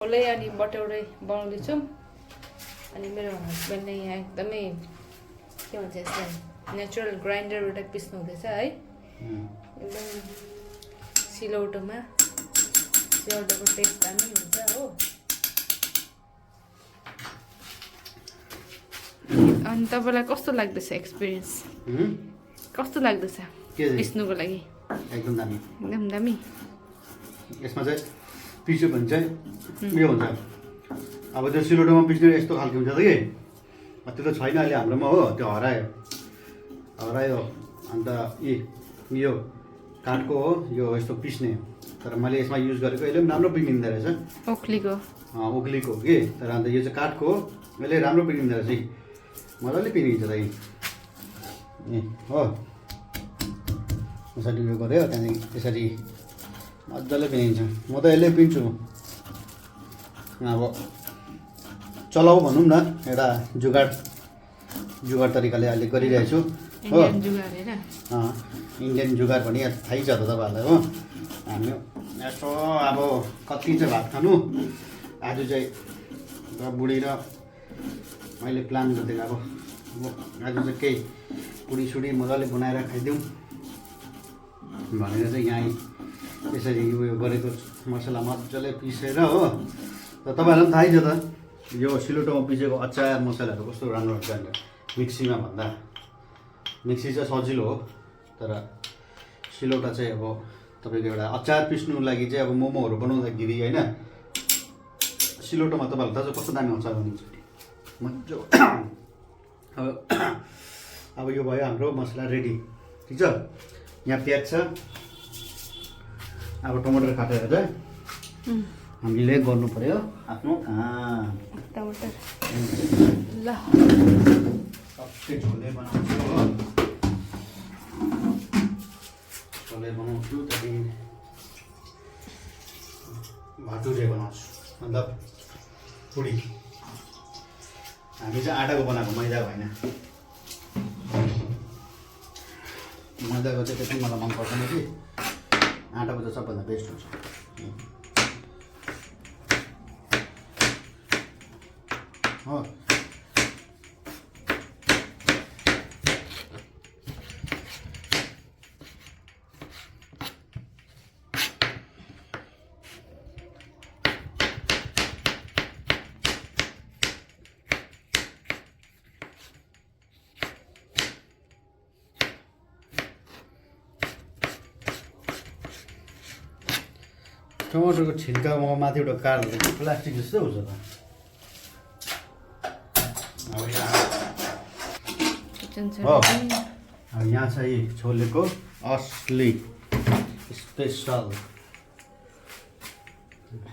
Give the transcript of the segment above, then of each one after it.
खोले अनि बटौरै बनाउँदैछु अनि मेरो हस्बेन्डले यहाँ एकदमै के भन्छ यसलाई नेचुरल ग्राइन्डरबाट पिस्नु हुँदैछ है एकदम सिलौटोमा सिलौटोको टेस्ट दामी हुन्छ हो। अनि तपाईँलाई कस्तो लाग्दैछ एक्सपिरियन्स कस्तो लाग्दैछ पिस्नुको लागि? एकदम दामी एकदम दामी। यसमा चाहिँ पिस्यो भने चाहिँ उयो हुन्छ अब त्यो सिलौटोमा पिस्ने यस्तो खालको हुन्छ कि त्यो त छैन अहिले हाम्रोमा हो त्यो हरायो अन्त यो काठको हो यो यस्तो पिस्ने तर मैले यसमा युज गरेको यसले पनि राम्रो पिनिँदो रहेछ ओखलीको हो कि तर अन्त यो चाहिँ काठको हो यसले राम्रो पिनिँदो रहेछ मजाले पिनिन्छ त हो यसरी उयो गऱ्यो त्यहाँदेखि त्यसरी मजाले पिनिन्छ म त यसले पिन्छु अब चलाऊ भनौँ न एउटा जुगाड तरिकाले अहिले गरिरहेको छु हो इन्डियन जुगाड भने थाहै छ त तपाईँहरूलाई हो हामी यसो अब कति चाहिँ भात खानु आज चाहिँ बुढी र मैले प्लान गरिदिएको अब आज चाहिँ केही पुडी मजाले बनाएर खाइदिउँ भनेर चाहिँ यहाँ यसरी उयो गरेको मसला मजाले पिसेर हो त तपाईँहरूलाई पनि थाहै छ त यो सिलौटोमा पिसेको अचार मसलाहरू कस्तो राम्रो हुन्छ भनेर मिक्सीमा भन्दा मिक्सी चाहिँ सजिलो हो तर सिलौटा चाहिँ अब तपाईँको एउटा अचार पिस्नु लागि चाहिँ अब मोमोहरू बनाउँदाखेरि होइन सिलौटोमा तपाईँहरूलाई थाहा छ कस्तो दामी अचार बनिन्छ मजा अब यो भयो हाम्रो मसला रेडी ठिक छ। यहाँ प्याज छ अब टमाटर काटेर चाहिँ हामीले गर्नु पर्यो आफ्नो काम ल सबै झोले बनाउँछु हो झोले बनाउँछु त्यहाँदेखि भाटुरे बनाउँछु मतलब पुडी हामी चाहिँ आटाको बनाएको मैदाको होइन मैदाको चाहिँ त्यति मलाई मन पर्दैन कि आटाको चाहिँ सबभन्दा बेस्ट हुन्छ हो। टमाटरको छिल्का माथि एउटा काट्दा प्लास्टिक जस्तो हुन्छ त अब यहाँ चाहिँ छोलेको असली स्पेसल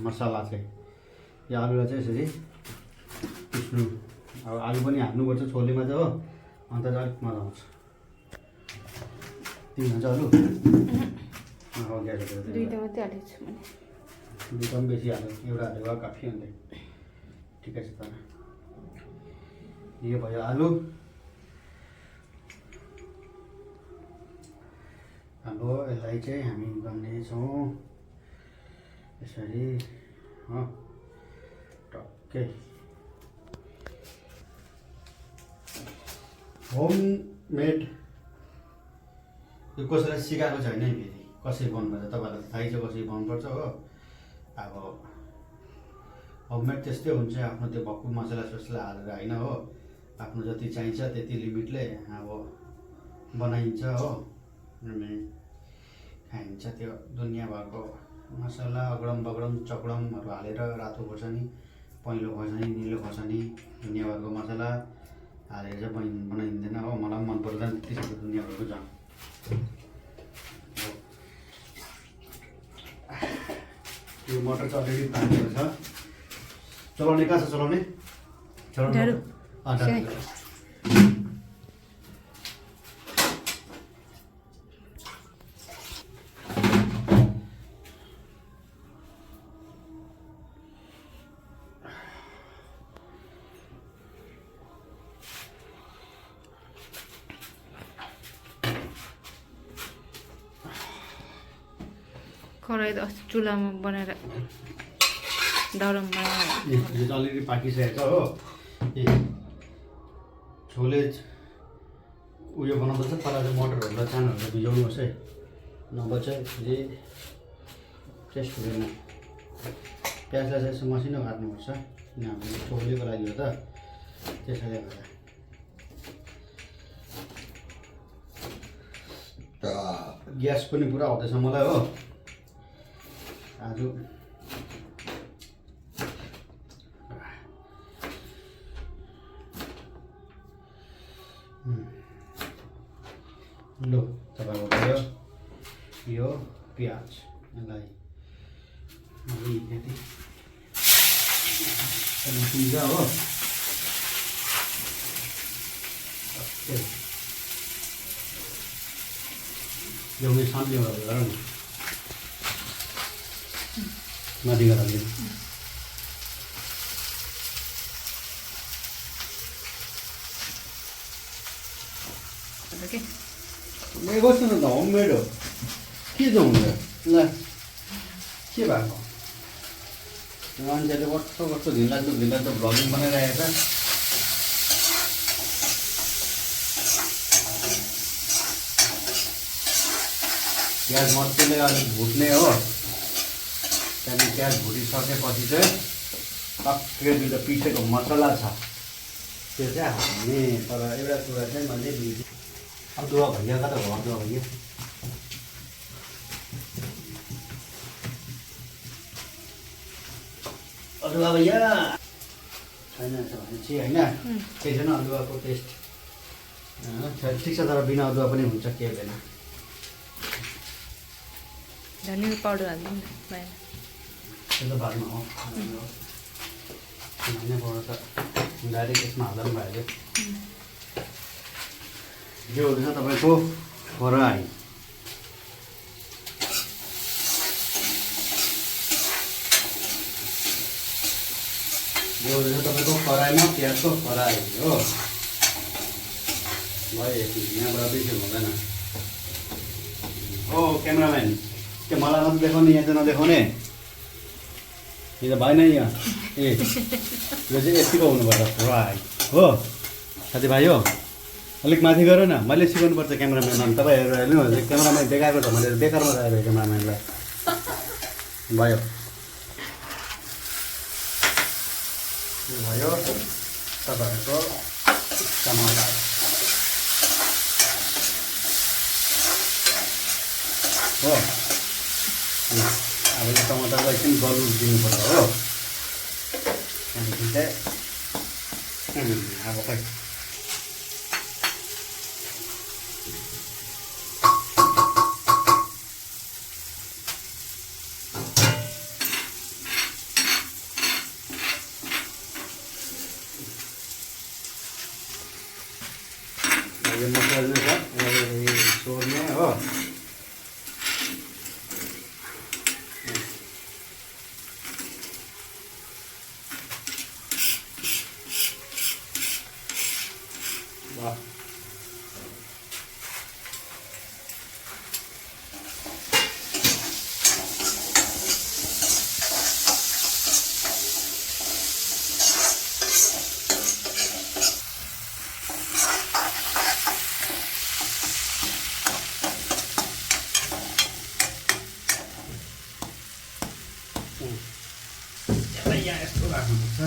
मसला चाहिँ यो आलुलाई चाहिँ यसरी पिस्नु अब आलु पनि हाल्नुपर्छ छोलेमा चाहिँ हो अन्त चाहिँ अलिक मजा आउँछ तिमी हुन्छ आलु दुईटा मात्रै हालेको छु मैले दुईटा पनि बेसी हाल्यो एउटा हालेको काफी अन्त ठिकै छ तर यो भयो आलु अब यसलाई चाहिँ हामी गर्नेछौँ यसरी हो टक्कै होममेड यो कसैलाई सिकाएको छैन है फेरि कसरी बनाउनुपर्छ तपाईँहरूलाई थाहै छ कसरी बनाउनुपर्छ हो। अब होममेड त्यस्तै हुन्छ आफ्नो त्यो भक्कु मसला ससला हालेर होइन हो आफ्नो जति चाहिन्छ त्यति लिमिटले अब बनाइन्छ हो अनि खाइन्छ त्यो दुनियाँभरको मसला अगडम बगडम चकडमहरू हालेर रातो खोर्सानी पहेँलो खोर्सानी निलो खोर्सानी दुनियाँभरको मसला हालेर चाहिँ बनाइँदैन हो मलाई पनि मन पर्दैन त्यस्तो दुनियाँभरको छ। यो मटर चाहिँ अलरेडी पानीको छ चलाउने कहाँ छ चलाउने कराई त अस्ति चुलामा बनाएर डरममा यो चाहिँ अलिकति पाकिसकेको छ हो। ए छोले उयो बनाउँदा चाहिँ पहिला चाहिँ मटरहरूलाई चानाहरूलाई भिजाउनुहोस् है, नभए चाहिँ फेरि टेस्ट हुँदैन। प्याजलाई चाहिँ यसो मसिनो काट्नुपर्छ, किनभने छोलेको लागि हो त, त्यसैले गर्दा। ग्यास पनि पुरा हुँदैछ मलाई हो आज। लो तपाईँको भयो यो प्याज, यसलाई अलिकति पिज्जा हो। यो उयो सामने गर न, माथि गर अलि। बस्नु न त, होममेड हो के त हुन्छ। ल के भएको मान्छेले कस्तो कस्तो घिनलाग्दो भ्लगिङ बनाइरहेको छ। प्याज मजाले अलिक भुट्ने हो, त्यहाँदेखि प्याज भुटिसकेपछि चाहिँ टक्कै त्यो पिसेको मसला छ त्यो चाहिँ हाल्ने। तर एउटा कुरा चाहिँ मैले बिर्सेँ, अदुवा भैया कता हो? अदुवा भैया अदुवा भैया छैन भने चाहिँ होइन, केही छैन अदुवाको टेस्ट ठिक छ, तर बिना अदुवा पनि हुन्छ, केही हुँदैन। धनियाँ पाउडर हाल्दिउँ न बाहिर, त्यो त बादमा हो। धनियाँ पाउडर त डाइरेक्ट यसमा हाल्दा पनि भइहाल्यो। यो हुँदैछ तपाईँको फ्राई। यो हुँदैछ तपाईँको फ्राईमा प्याजको फ्राई हो। भयो यति, यहाँबाट बेसी हुँदैन। ओ क्यामेराम्यान, त्यो मलाई मात्रै देखाउने, यहाँ चाहिँ नदेखाउने, यो त भएन यहाँ। ए यो चाहिँ यतिको हुनुपर्छ फ्राई हो साथीभाइ हो। अलिक माथि गर न, मैले सिकाउनुपर्छ क्यामेराम्यान। तपाईँ हेरेर हेर्नु, क्यामेराम्यान देखाएको छ, मैले बेकारमा लगाएको क्यामेराम्यानलाई। भयो यो भयो तपाईँहरूको टमाटर हो। अब यो टमाटरलाई एकछिन गल्नु दिनुपर्छ हो। त्यहाँदेखि चाहिँ अब खै यो मसला छ सोर्ने हो। यहाँ यस्तो राख्नुपर्छ।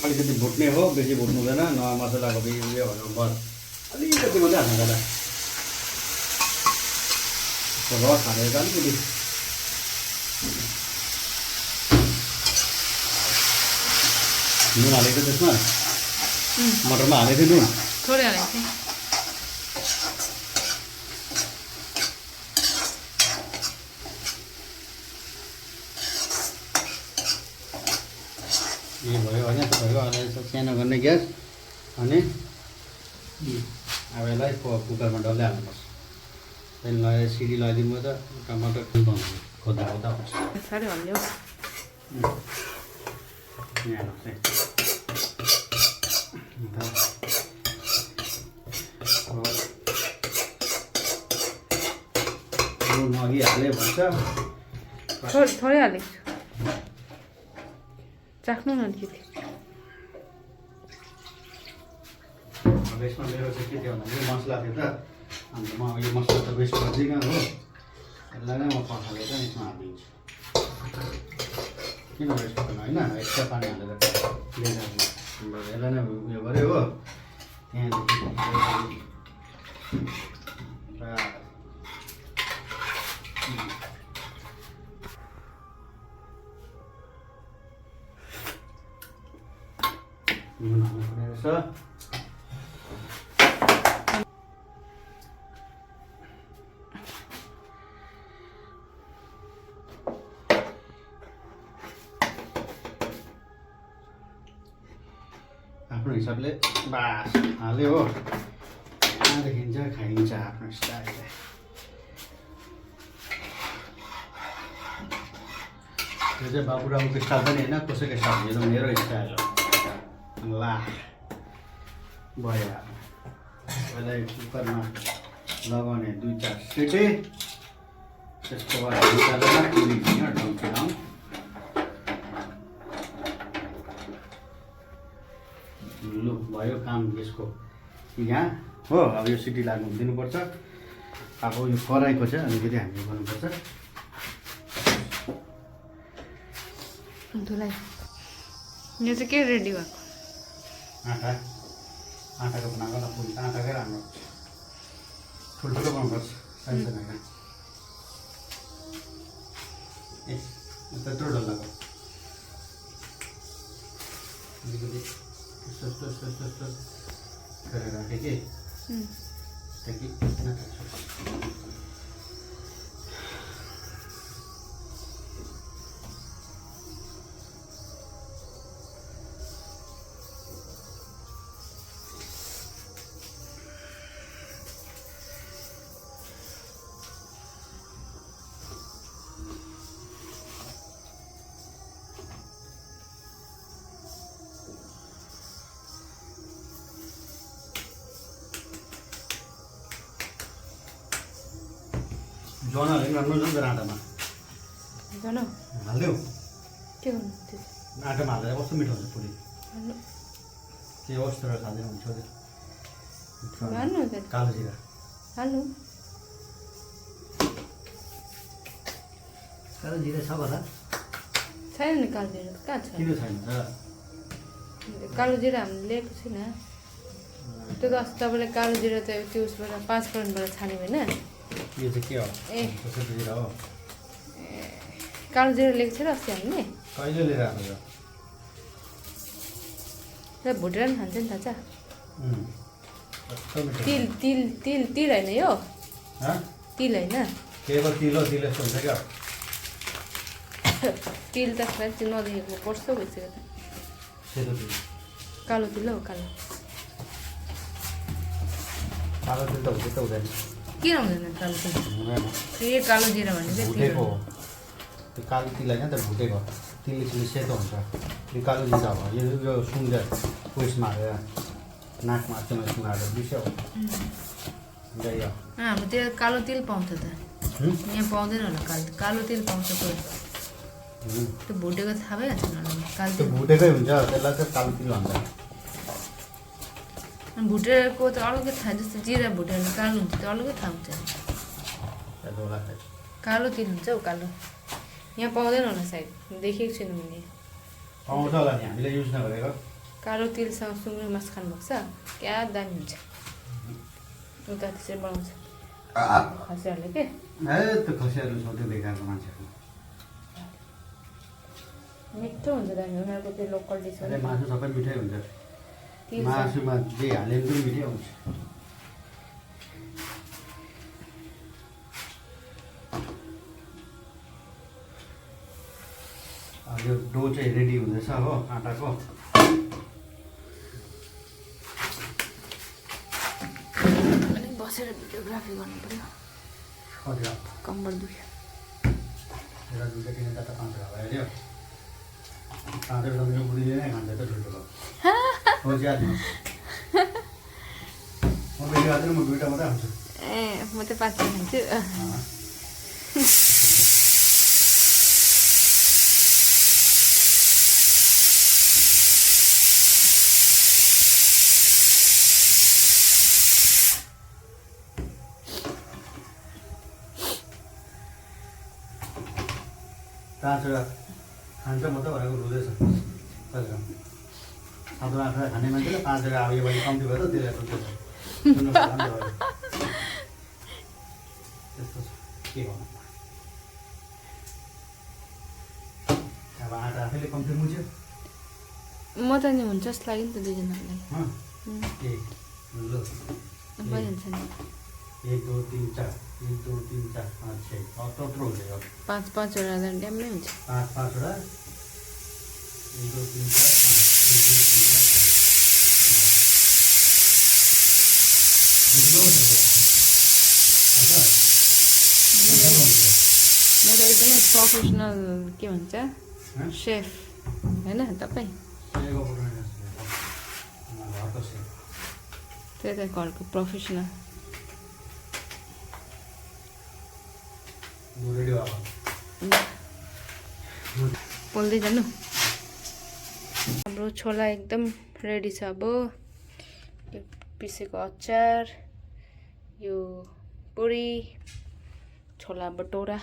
अलिकति भुट्ने हो, बेसी भुट्नु हुँदैन। नयाँ मसलाको उयो भन्नु बस अलिकति मात्रै हाल्नु पर्छ। रस हालेर अलिकति नुन हालेको थियो त्यसमा, मटरमा हालेको थियो नुन थोरै हालेको थिएँ। यो भयो होइन तपाईँको अलि सानो गर्ने ग्यास। अनि अब अब यसलाई कुकरमा डल्लै हाल्नुपर्छ। त्यहाँदेखि लगाएर सिटी लगाइदिनु त टमाटर खोज्दा खोज्दा हुन्छ। साह्रै हल्लियो। यहाँ चाहिँ नुन अघि हाले भन्छ। थोरै हालेको छु, चाख्नु न अलिकति। अब यसमा मेरो चाहिँ के थियो भन्दा यो मसला थियो त, अन्त म यो मसला त वेस्ट गर्दिनँ हो, यसलाई नै म पखालेर यसमा हालिदिन्छु। किन वेस्ट गर्नु होइन, एक्स्ट्रा पानी हालेर लिएर यसलाई नै उयो गऱ्यो हो। त्यहाँदेखि नुन हाल्नुपर्ने रहेछ। आफ्नो हिसाबले बास हाल्यो हो, त्यहाँदेखि चाहिँ खाइन्छ आफ्नो स्टाइलले। त्यो चाहिँ बाबुरामको स्टाइल पनि होइन, कसैको स्टाइल होइन, मेरो स्टाइल हो। ला भयो, यसलाई कुकरमा लगाउने 2-4 सिटी, त्यसको बाद निकालेर पुरिदिने ढङ्किलाउँ। लु भयो काम यसको यहाँ हो। अब यो सिटी लाग्नु दिनुपर्छ। अब यो कराईको चाहिँ अलिकति हामीले गर्नुपर्छ। धुलाई यो चाहिँ के रेडी भएको? आँटाको बनाएको न, पुरी आँटाकै राम्रो, ठुल्ठुलो बनाउनुपर्छ, सानसानो होइन। ए त्यत्रो डल्लाको अलिकति यस्तो गरेर राखेँ कि ताकि जन हाल्यो राम्रो हुन्छ नि आँटामा। जन हालिदेऊ, के गर्नु त्यो? आँटामा हालेर कस्तो मिठो हुन्छ पुरी। हाल्नु के होस् तर खाँदैन हुन्छ हाल्नु त, कालो जिरा हाल्नु। कालो जिरा छ होला, छैन नि कालो जिरा, कहाँ छ? किन छैन त? कालो जिरा हामीले ल्याएको छैन। त्यो त अस्ति तपाईँले कालो जिरा त त्यो उसबाट 5 करोडबाट छान्यो होइन? यो चाहिँ के हो? ए कसरी जिरा हो? कालो जिरा ल्याएको थियो र अस्ति हामीले। कहिले लिएर आएको यो? र भुटेर पनि खान्छ नि थाहा छ। कस्तो मिठो। तिल तिल तिल तिल होइन यो, तिल होइन, केवल तिल हो, तिल यस्तो हुन्छ क्या। तिल त फ्रेन्च नदेखेको पर्छ भइसक्यो त। सेतो तिल, कालो तिल हो, कालो। कालो तिल त हुन्छ त हुँदैन, किन हुँदैन कालो तिल? हुँदैन। फेरि कालो जिरा भने चाहिँ तिल भुटेको हो। हो त्यो कालो तिल होइन त, भुटेको तिलले चाहिँ सेतो हुन्छ। यो कालो जिरा हो, यो सुँगुर उयसमा हालेर नाकमा चाहिँ सुँगुर हालेर बिर्स्यो हो। हाम्रोतिर कालो तिल पाउँछ त, यहाँ पाउँदैन होला। कालो तिल पाउँछ कोही, त्यो भुटेको थाहा भइहाल्छ न। कालो त्यो तिल भुटेकै हुन्छ, त्यसलाई चाहिँ कालो तिल भन्छ। भुटेको त अलग्गै थाहा, जस्तो जिरा भुटेर कालो हुन्छ त्यो अलग्गै थाहा हुन्छ। कालो तिल हुन्छ हौ, कालो। यहाँ पाउँदैन होला सायद, देखेको छैन मैले। पाउँछ होला नि, हामीले युज नगरेको। कालो तिलसँग सुँगुरको मासु खानुभएको छ, क्या दामी हुन्छ। उता त्यसरी बनाउँछ खसीहरूले के। त्यो खसीहरू सधैँ देखाएको मान्छेहरू मिठो हुन्छ दामी, उनीहरूको त्यो लोकल डिस हो। मासु सबै मिठै हुन्छ, मासुमा जे हाले पनि मिठै हुन्छ। यो डो चाहिँ रेडी हुँदैछ हो आँटाको। बसेर भिडियोग्राफी गर्नु पर्यो कति हो कम्बर दुख्यो एउटा दुईवटा तिनवटा त 5 भयो 5 जमिन बुढीले नै खान्छ त ठुल्ठुलो हो ज्यादा म फेरि आज म दुईवटा मात्रै खान्छु ए म त 5 खान्छु ताँचेर खान्छ म त भनेको रुँदैछ हजुर अब आँखा खाने मान्छेले 5 जग्गा अब यो पनि कम्ती भयो त त्यसले रुँदैछ त्यस्तो छ के गर्नु अब आँटा आफैले कम्ती मुछ्यो म त नि हुन्छ जस्तो लाग्यो नि त दुईजनालाई ए ल भइहाल्छ नि 1 2 3 4 1 2 3 4 5 6 अब त्यत्रो हुन्छ यो 5 वटा त ड्याम्मै हुन्छ 5 वटा 1 2 3 4 मेरो एकदमै प्रोफेसनल के भन्छ सेफ होइन तपाईँ त्यही त घरको प्रोफेसनल पोल्दै जानु हाम्रो छोला एकदम रेडी छ अब यो पिसेको अचार यो पुरी छोला बटौरा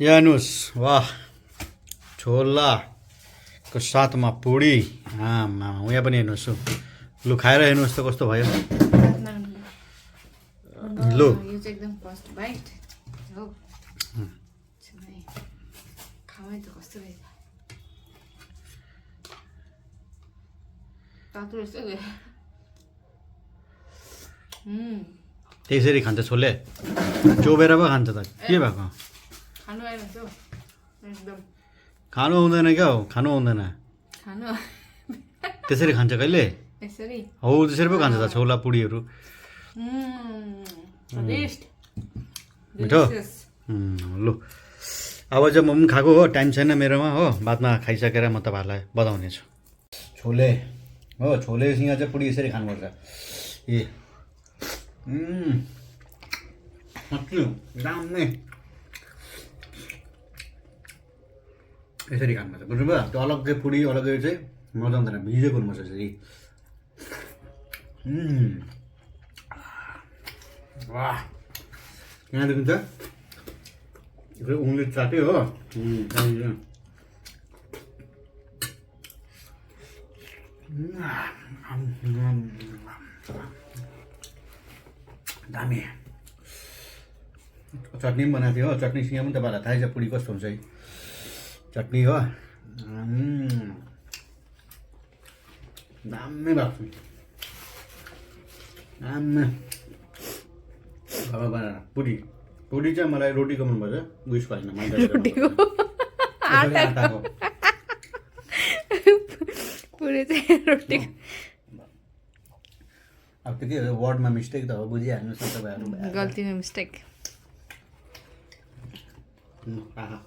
यहाँ हेर्नुहोस् वाह छोलाको साथमा पुडी आमा यहाँ पनि हेर्नुहोस् लु खाएर हेर्नुहोस् त कस्तो भयो लु यो चाहिँ एकदम फर्स्ट बाइट हो खामै त कस्तो रहेछ तातो रहेछ त्यसरी खान्छ छोले चोबेर पो खान्छ त के भएको खानु आइरहेछ एकदम खानु हुँदैन क्या हो खानु हुँदैन खानु त्यसरी खान्छ कहिले यसरी हौ त्यसरी पो खान्छ त छोला पुडीहरू मिठो लु अब चाहिँ म पनि खाएको हो टाइम छैन मेरोमा हो बादमा खाइसकेर म तपाईँहरूलाई बताउने छु छोले हो छोलेसँग चाहिँ पुडी यसरी खानुपर्छ ए दामी यसरी खानुपर्छ बुझ्नुभयो त्यो अलग्गै पुडी अलग्गै चाहिँ मजा आउँदैन भिजेको हुनुपर्छ यसरी वाह यहाँदेखि त उङ्गली चाट्यो हो दामी चटनी पनि बनाएको थियो हो चटनीसँग पनि तपाईँहरूलाई थाहै छ पुडी कस्तो हुन्छ है चटनी हो दामी भएको छ दामी अब पुडी पुडी चाहिँ मलाई रोटीको मनपर्छ उयसको होइन रोटीको आटाको पुरी चाहिँ रोटीको अब त्यो के हो वर्डमा मिस्टेक त हो बुझिहाल्नुहोस् न तपाईँहरू गल्तीमा मिस्टेक आहा